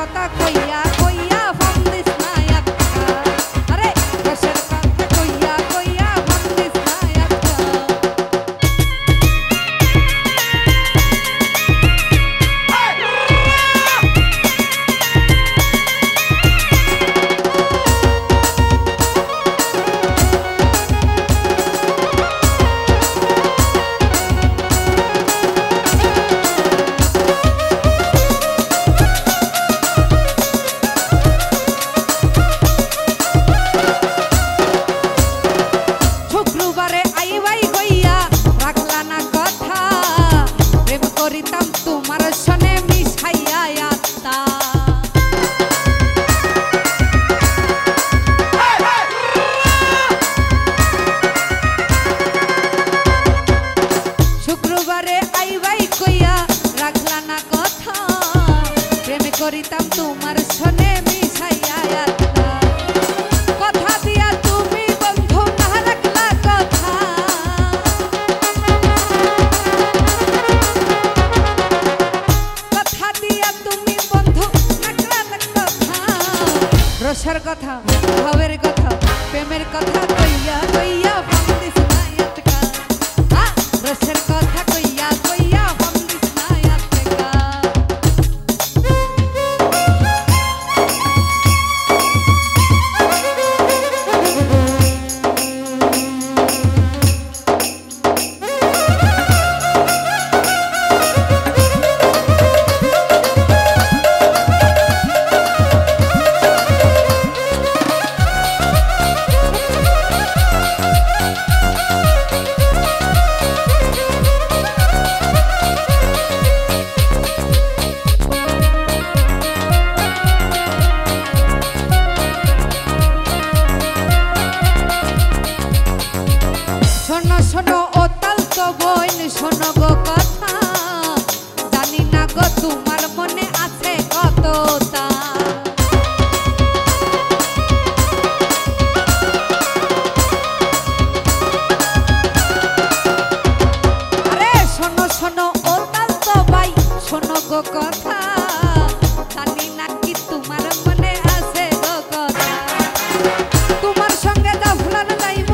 কথা কইয়া কইয়া ফোন দিস না একটা আরে রসের কথা কইয়া কইয়া ফোন দিস না একটা করিতাম তোমার সনে মিশাইয়া কথা দিয়া তুমি বন্ধু না রাখলা কথা কথা দিয়া তুমি বন্ধু রাখলা কথা রসের কথা ভাবের কথা প্রেমের কথা কইয়া কইয়া ফোন দিস না আটকা রসের কথা কইয়া কইয়া ফোন দিস না আটকা শোনো ও তাল তো বইন শোনো গো কথা জানি না গো তোমার মনে আছে কত তা আরে শোনো শোনো ও তাল তো ভাই শোনো গো কথা জানি না কি তোমার মনে আছে গো কথা তোমার সঙ্গে যা ভুলানো যাইব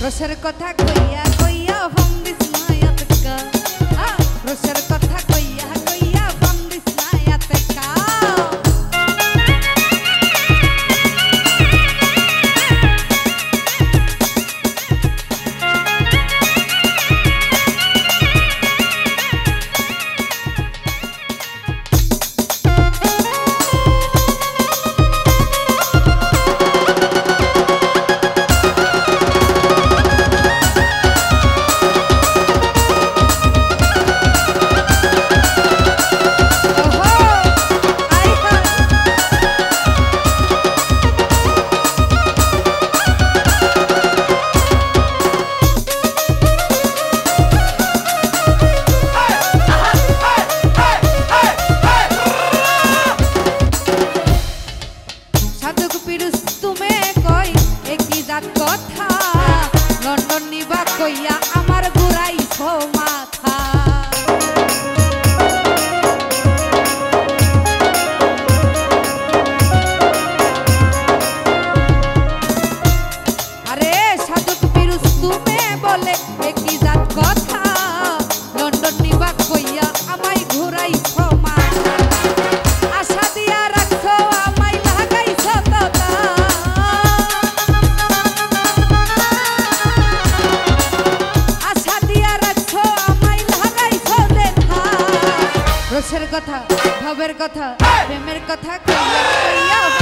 রসের কথা কইয়া কইয়া ফোন দিস না আটকা রসের কথা কইয়া কইয়া ফোন দিস না আটকা কথা লন্ডন নিবা কইয়া আমার ঘুরাইছো মাথা আরে সাধুক পিরুজ তুমি বলে একই জাত কথা লন্ডন নিবা কইয়া আমায় ঘুরাইছো মাথা আশা দিয়া রাখছো আমায় লাগাইছো তোতা রসের কথা ভাবের কথা প্রেমের কথা কইয়া কইয়া